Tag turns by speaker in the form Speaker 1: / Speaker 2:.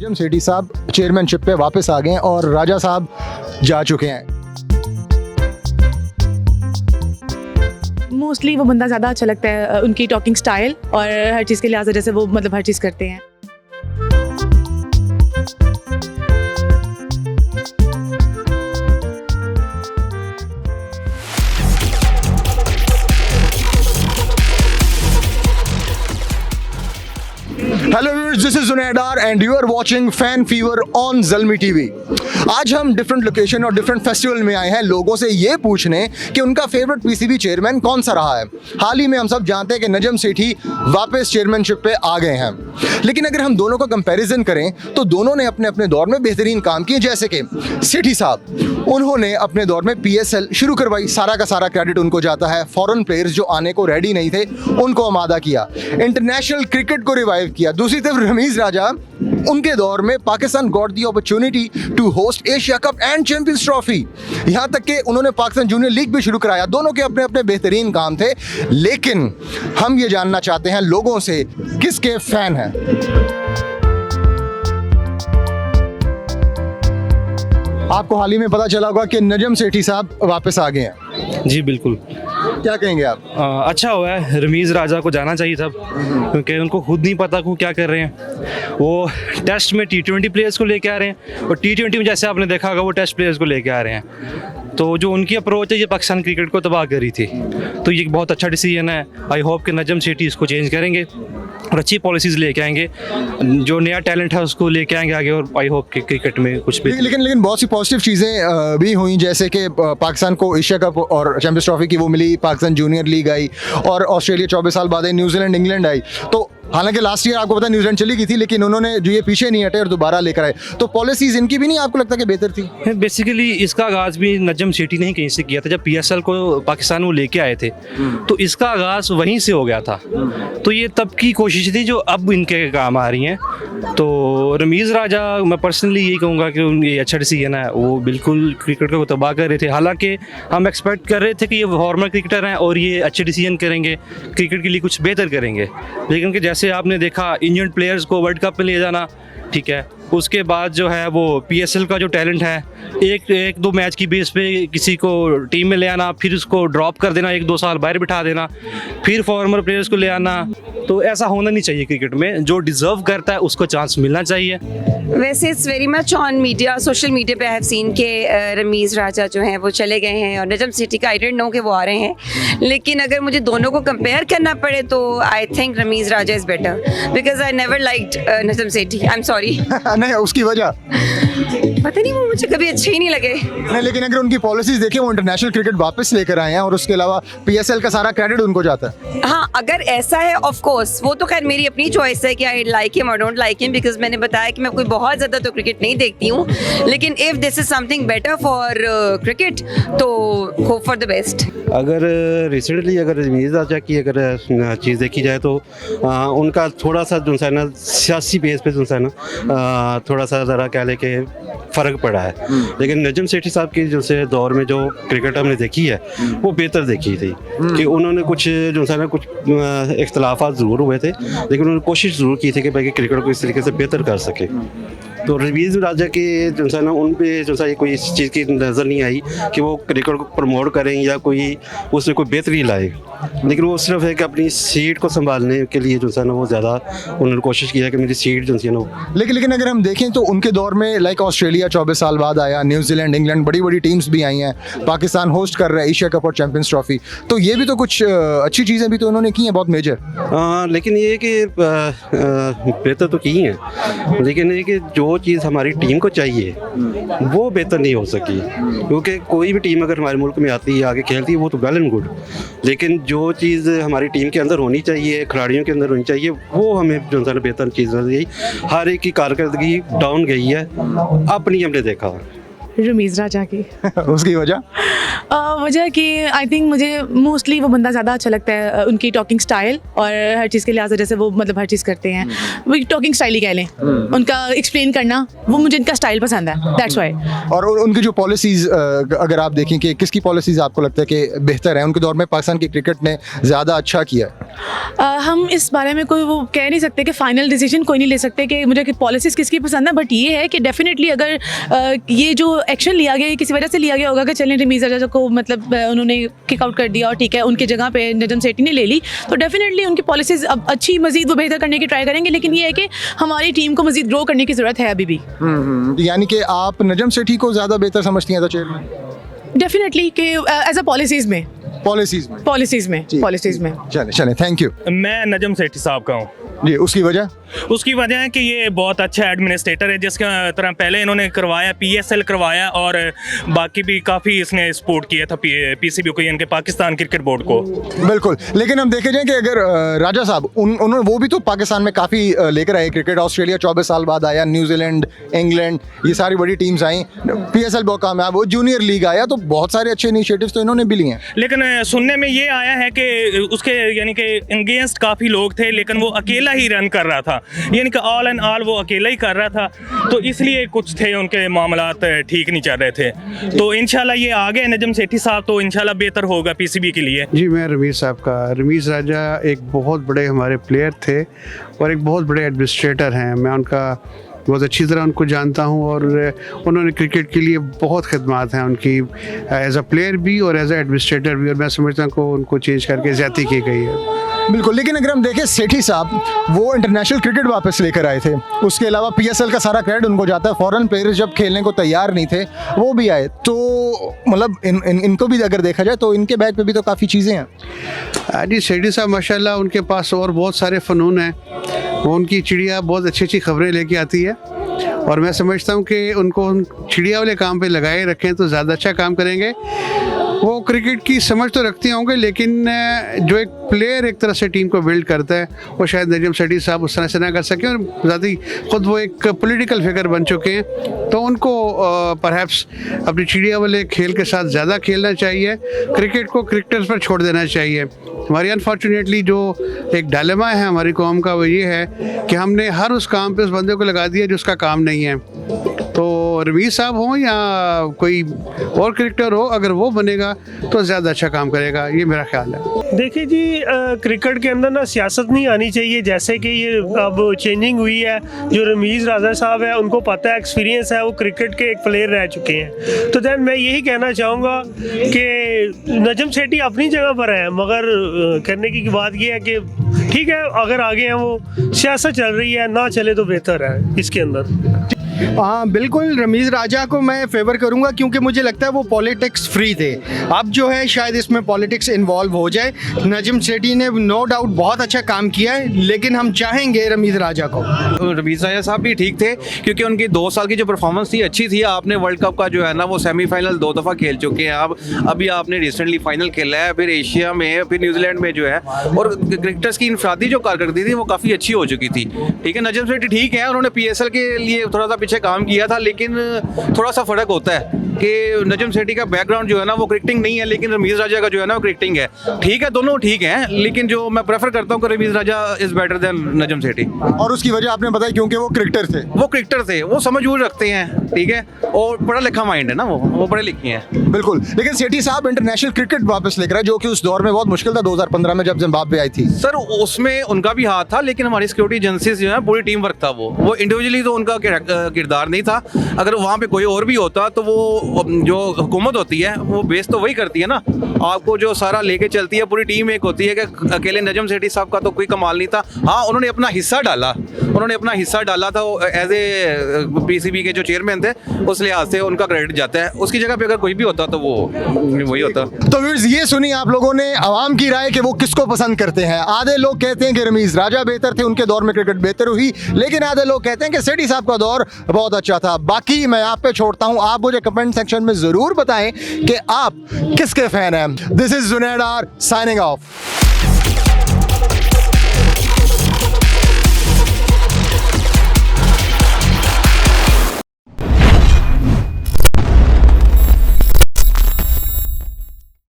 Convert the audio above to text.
Speaker 1: नजम सेठी साहब चेयरमैनशिप पे वापस आ गए हैं और राजा साहब जा चुके हैं।
Speaker 2: मोस्टली वो बंदा ज़्यादा अच्छा लगता है, उनकी टॉकिंग स्टाइल और हर चीज़ के लिहाज से, जैसे वो मतलब हर चीज़ करते हैं।
Speaker 1: हेलो व्यूअर्स, दिस इज जुनैदार and you are watching fan fever on Zalmi TV. आज हम डिफरेंट लोकेशन और डिफरेंट फेस्टिवल में आए हैं लोगों से ये पूछने कि उनका फेवरेट पीसीबी चेयरमैन कौन सा रहा है। हाल ही में हम सब जानते हैं कि नजम सेठी वापस चेयरमैनशिप पे आ गए हैं, लेकिन अगर हम दोनों का कंपैरिजन करें तो दोनों ने अपने अपने दौर में बेहतरीन काम किए। जैसे कि सेठी साहब, उन्होंने अपने दौर में पीएसएल शुरू करवाई, सारा का सारा क्रेडिट उनको जाता है। फॉरेन प्लेयर्स जो आने को रेडी नहीं थे उनको आमादा किया, इंटरनेशनल क्रिकेट को रिवाइव किया। दूसरी तरफ रमीज राजा, उनके दौर में Pakistan got the opportunity to host Asia cup and champions trophy, यहाँ तक कि उन्होंने पाकिस्तान जूनियर लीग भी शुरू कराया। दोनों के अपने अपने बेहतरीन काम थे, लेकिन हम ये जानना चाहते हैं लोगों से किसके फैन हैं। आपको हाल ही में पता चला होगा कि नजम सेठी साहब वापस आ गए हैं।
Speaker 3: जी बिल्कुल।
Speaker 1: क्या कहेंगे आप?
Speaker 3: अच्छा हुआ है, रमीज़ राजा को जाना चाहिए था, क्योंकि उनको खुद नहीं पता वो क्या कर रहे हैं। वो टेस्ट में T20 प्लेयर्स को लेके आ रहे हैं और T20 में जैसे आपने देखा होगा वो टेस्ट प्लेयर्स को लेके आ रहे हैं। तो जो उनकी अप्रोच है ये पाकिस्तान क्रिकेट को तबाह करी थी, तो ये बहुत अच्छा डिसीजन है। आई होप कि नजम सेठी इसको चेंज करेंगे और अच्छी पॉलिसीज़ लेके आएंगे, जो नया टैलेंट है उसको लेके आएंगे आगे, और आई होप कि क्रिकेट में कुछ भी।
Speaker 1: लेकिन बहुत सी पॉजिटिव चीज़ें भी हुई, जैसे कि पाकिस्तान को एशिया कप और चैंपियंस ट्रॉफी की वो मिली, पाकिस्तान जूनियर लीग आई और ऑस्ट्रेलिया 24 साल बाद आई, न्यूजीलैंड इंग्लैंड आई। तो हालांकि लास्ट ईयर आपको पता है न्यूजीलैंड चली गई थी, लेकिन उन्होंने जो ये पीछे नहीं हटे और दोबारा लेकर आए। तो पॉलिसीज इनकी भी नहीं आपको लगता कि बेहतर थी?
Speaker 3: बेसिकली इसका आगाज़ भी नजम सेठी ने ही कहीं से किया था। जब पीएसएल को पाकिस्तान वो लेके आए थे तो इसका आगाज़ वहीं से हो गया था। तो ये तब की कोशिश थी जो अब इनके काम आ रही हैं। तो रमीज़ राजा, मैं पर्सनली यही कहूँगा कि ये अच्छा डिसीजन है। वो बिल्कुल क्रिकेट को तबाह कर रहे थे, हालांकि हम एक्सपेक्ट कर रहे थे कि ये फॉर्मर क्रिकेटर हैं और ये अच्छे डिसीजन करेंगे, क्रिकेट के लिए कुछ बेहतर करेंगे। लेकिन कि जैसे आपने देखा इंडियन प्लेयर्स को वर्ल्ड कप में ले जाना, ठीक है, उसके बाद जो है वो पीएसएल का जो टैलेंट है, एक दो मैच की बेस पे किसी को टीम में ले आना, फिर उसको ड्रॉप कर देना, 1-2 साल बाहर बिठा देना, फिर फॉर्मर प्लेयर्स को ले आना, तो ऐसा होना नहीं चाहिए। क्रिकेट में जो डिजर्व करता है उसको चांस मिलना चाहिए।
Speaker 4: वैसे it's very much on media, social media पे आई हैव सीन के रमीज़ राजा जो हैं वो चले गए हैं और नजम सेठी का आई डोंट नो कि वो आ रहे हैं। लेकिन अगर मुझे दोनों को कंपेयर करना पड़े तो I think Ramiz Raja is better, because I never liked Najam Sethi. I am sorry.
Speaker 1: नहीं, उसकी वजह
Speaker 4: पता नहीं, वो मुझे कभी अच्छे ही नहीं लगे।
Speaker 1: नहीं, लेकिन अगर उनकी पॉलिसीज देखें, वो इंटरनेशनल क्रिकेट वापस लेकर आए हैं और उसके अलावा पीएसएल का सारा क्रेडिट उनको जाता है।
Speaker 4: हाँ, अगर ऐसा है ऑफ कोर्स, वो तो खैर मेरी अपनी चॉइस है कि आई लाइक हिम और डोंट लाइक हिम, बिकॉज मैंने बताया कि मैं कोई बहुत ज़्यादा तो क्रिकेट नहीं देखती हूँ। लेकिन if this is something better for cricket तो होप फॉर द बेस्ट।
Speaker 5: अगर रिसेंटली अगर रमीज़ राजा की अगर चीज़ देखी जाए तो उनका थोड़ा सा जो है ना सियासी बेस पे जो है ना थोड़ा सा ज़रा कह लें कि फ़र्क पड़ा है। लेकिन नजम सेठी साहब की जो से दौर में जो क्रिकेट हमने देखी है वो बेहतर देखी थी, कि उन्होंने कुछ जो है ना कुछ इख्तलाफात ज़रूर हुए थे, लेकिन उन्होंने कोशिश ज़रूर की थी कि भाई क्रिकेट को इस तरीके से बेहतर कर सके। तो रमीज़ राजा के जो है ना उन पे जो है कोई इस चीज़ की नज़र नहीं आई कि वो क्रिकेट को प्रमोट करें या कोई उसमें कोई बेहतरी लाए, लेकिन वो सिर्फ है कि अपनी सीट को संभालने के लिए जो है ना वो ज़्यादा उन्होंने कोशिश किया कि मेरी सीट जो है ना।
Speaker 1: लेकिन अगर हम देखें तो उनके दौर में लाइक ऑस्ट्रेलिया 24 साल बाद आया, न्यूजीलैंड इंग्लैंड बड़ी बड़ी टीम्स भी आई हैं, पाकिस्तान होस्ट कर रहा है एशिया कप और चैंपियंस ट्रॉफी, तो ये भी तो कुछ अच्छी चीज़ें भी तो उन्होंने की हैं बहुत मेजर।
Speaker 5: लेकिन ये कि बेहतर तो की हैं, लेकिन ये कि जो चीज़ हमारी टीम को चाहिए वो बेहतर नहीं हो सकी, क्योंकि कोई भी टीम अगर हमारे मुल्क में आती है आगे खेलती है वो तो वेल एंड गुड, लेकिन जो चीज़ हमारी टीम के अंदर होनी चाहिए, खिलाड़ियों के अंदर होनी चाहिए, वो हमें जो है बेहतर चीज़ नजर आई। हर एक की कारकर्दगी डाउन गई है, अपनी हमने देखा।
Speaker 2: रमीज़ राजा की
Speaker 1: उसकी वजह
Speaker 2: वजह कि आई थिंक मुझे मोस्टली वो बंदा ज़्यादा अच्छा लगता है, उनकी टॉकिंग स्टाइल और हर चीज़ के लिहाज से जैसे वो मतलब हर चीज़ करते हैं, वो टॉकिंग स्टाइल ही कह लें, उनका एक्सप्लेन करना, वो मुझे इनका स्टाइल पसंद है, दैट्स वाई।
Speaker 1: और उनकी जो पॉलिसीज़ अगर आप देखें कि किसकी पॉलिसीज़ आपको लगता है कि बेहतर है, उनके दौर में पाकिस्तान की क्रिकेट ने ज़्यादा अच्छा किया है?
Speaker 2: हम इस बारे में कोई वो कह नहीं सकते कि फाइनल डिसीजन कोई नहीं ले सकते कि मुझे पॉलिसीज़ किसकी पसंद है, बट ये है कि डेफिनेटली अगर ये जो एक्शन लिया गया किसी वजह से लिया गया होगा कि चलें रमीज़ राजा को मतलब उन्होंने किक आउट कर दिया और ठीक है उनकी जगह पे नजम सेठी ने ले ली, तो डेफिनेटली उनकी पॉलिसीज़ अब अच्छी मज़ीद वो बेहतर करने की ट्राई करेंगे, लेकिन ये है कि हमारी टीम को मज़ीद ग्रो करने की ज़रूरत है अभी भी।
Speaker 1: यानी कि आप नजम सेठी को ज़्यादा बेहतर समझती हैं एज अ चेयरमैन?
Speaker 2: डेफिनेटली कि एज अ पॉलिसीज़ में
Speaker 1: चलें थैंक यू।
Speaker 6: मैं नजम सेठी साहब का हूँ
Speaker 1: जी, उसकी वजह?
Speaker 6: उसकी वजह है कि ये बहुत अच्छा एडमिनिस्ट्रेटर है, जिसके तरह पहले इन्होंने करवाया PSL करवाया और बाकी भी काफ़ी इसने सपोर्ट किया था PCB को, इनके पाकिस्तान क्रिकेट बोर्ड को।
Speaker 1: बिल्कुल, लेकिन हम देखे जाए कि अगर राजा साहब उन्होंने वो भी तो पाकिस्तान में काफ़ी लेकर आए क्रिकेट, ऑस्ट्रेलिया 24 साल बाद आया, न्यूजीलैंड, इंग्लैंड, ये सारी बड़ी टीम्स आई, PSL बहुत कामयाब, वो जूनियर लीग आया, तो बहुत सारे अच्छे इनिशिएटिव्स तो इन्होंने भी लिए हैं।
Speaker 6: लेकिन सुनने में ये आया है कि उसके यानी कि अगेंस्ट काफ़ी लोग थे, लेकिन वो अकेला ही रन कर रहा था, यानी कि ऑल एंड ऑल वो अकेला ही कर रहा था, तो इसलिए कुछ थे उनके मामलात ठीक नहीं चल रहे थे। तो इंशाल्लाह ये आ गए नजम सेठी साहब, तो इंशाल्लाह बेहतर होगा PCB के लिए।
Speaker 7: जी, मैं रमीज़ साहब का, रमीज़ राजा एक बहुत बड़े हमारे प्लेयर थे और एक बहुत बड़े एडमिनिस्ट्रेटर हैं। मैं उनका बहुत अच्छी तरह उनको जानता हूँ और उन्होंने क्रिकेट के लिए बहुत खिदमात हैं उनकी, एज अ प्लेयर भी और एज अ एडमिनिस्ट्रेटर भी, और मैं समझता हूँ कि उनको चेंज करके ज़्यादती की गई है।
Speaker 1: बिल्कुल, लेकिन अगर हम देखें सेठी साहब वो इंटरनेशनल क्रिकेट वापस लेकर आए थे, उसके अलावा PSL का सारा क्रेडिट उनको जाता है, फॉरेन प्लेयर्स जब खेलने को तैयार नहीं थे वो भी आए, तो मतलब इनको भी अगर देखा जाए तो इनके बैग पे भी तो काफ़ी चीज़ें हैं।
Speaker 7: जी, सेठी साहब माशाल्लाह उनके पास और बहुत सारे फ़नून हैं, वो उनकी चिड़िया बहुत अच्छी अच्छी खबरें लेके आती है और मैं समझता हूँ कि उनको चिड़िया वाले काम पे लगाए रखें तो ज़्यादा अच्छा काम करेंगे। वो क्रिकेट की समझ तो रखते होंगे, लेकिन जो एक प्लेयर एक तरह से टीम को बिल्ड करता है वो शायद नजम सेठी साहब उस तरह से ना कर सकें, और ज़्यादा ही खुद वो एक पॉलिटिकल फिगर बन चुके हैं, तो उनको परहैप्स अपनी चिड़िया वाले खेल के साथ ज़्यादा खेलना चाहिए, क्रिकेट को क्रिकेटर्स पर छोड़ देना चाहिए। हमारी अनफॉर्चुनेटली जो एक डायलेमा है हमारी कौम का वो ये है कि हमने हर उस काम पे उस बंदे को लगा दिया जो उसका काम नहीं है। तो रमीज़ साहब हों या कोई और क्रिकेटर हो, अगर वो बनेगा तो ज़्यादा अच्छा काम करेगा, ये मेरा ख्याल है।
Speaker 8: देखिए जी, क्रिकेट के अंदर ना सियासत नहीं आनी चाहिए, जैसे कि ये अब चेंजिंग हुई है। जो रमीज़ राजा साहब है उनको पता है, एक्सपीरियंस है, वो क्रिकेट के एक प्लेयर रह चुके हैं, तो दैन मैं यही कहना चाहूँगा कि नजम सेठी अपनी जगह पर है, मगर करने की बात ये है कि ठीक है अगर आगे हैं वो, सियासत चल रही है, ना चले तो बेहतर है इसके अंदर।
Speaker 9: हाँ बिल्कुल, रमीज़ राजा को मैं फेवर करूंगा क्योंकि मुझे लगता है वो पॉलिटिक्स फ्री थे। अब जो है शायद इसमें पॉलिटिक्स इन्वॉल्व हो जाए। नजम सेठी ने नो डाउट बहुत अच्छा काम किया है, लेकिन हम चाहेंगे रमीज़ राजा को।
Speaker 10: रमीज़ राजा साहब भी ठीक थे क्योंकि उनकी 2 साल की जो परफॉर्मेंस थी अच्छी थी। आपने वर्ल्ड कप का जो है ना वो सेमीफाइनल 2 दफ़ा खेल चुके हैं आप, अभी आपने रिसेंटली फाइनल खेला है, फिर एशिया में, फिर न्यूजीलैंड में जो है, और क्रिकेटर्स की इनफरादी जो कारकर्दगी थी वो काफ़ी अच्छी हो चुकी थी। ठीक है, नजम सेठी ठीक है, उन्होंने PSL के लिए थोड़ा सा पीछे काम किया था, लेकिन थोड़ा सा फ़र्क होता है कि नजम सेठी का बैकग्राउंड जो है ना वो क्रिकेटिंग नहीं है, लेकिन रमीज़ राजा का जो है ना वो क्रिकेटिंग है। ठीक है, दोनों ठीक हैं, लेकिन जो मैं प्रेफर करता हूँ कि Ramiz Raja is better than Najam Sethi.
Speaker 1: और उसकी वजह आपने बताई क्योंकि वो क्रिकेटर थे, वो समझ बूझ रखते हैं, ठीक है, और पढ़ा लिखा माइंड है ना, वो पढ़े लिखे हैं। बिल्कुल, लेकिन सेठी साहब इंटरनेशनल क्रिकेट वापस लेकर आए, जो कि उस दौर में बहुत मुश्किल था 2015 में जब जिम्बाब्वे आई थी।
Speaker 10: सर उसमें उनका भी हाथ था, लेकिन हमारी सिक्योरिटी एजेंसीज जो है पूरी टीम वर्क था, वो इंडिविजुअली तो उनका किरदार नहीं था। अगर वहाँ पे कोई और भी होता तो वो जो हुकूमत होती है वो बेस तो वही करती है ना, आपको जो सारा लेके चलती है, पूरी टीम एक होती है कि अकेले नजम सेठी साहब का तो कोई कमाल नहीं था। हाँ, उन्होंने अपना हिस्सा डाला था एज ए PCB के जो चेयरमैन थे, उस लिहाज से उनका क्रेडिट जाता है। उसकी जगह पे अगर कोई भी होता तो वो वही होता।
Speaker 1: तो व्यूअर्स, ये सुनी आप लोगों ने आवाम की राय कि वो किसको पसंद करते हैं। आधे लोग कहते हैं कि रमीज़ राजा बेहतर थे, उनके दौर में क्रिकेट बेहतर हुई, लेकिन आधे लोग कहते हैं कि सेठी साहब का दौर बहुत अच्छा था। बाकी मैं आप पे छोड़ता हूं, आप मुझे कमेंट सेक्शन में जरूर बताएं कि आप किसके फैन हैं। This is Junaid R signing of.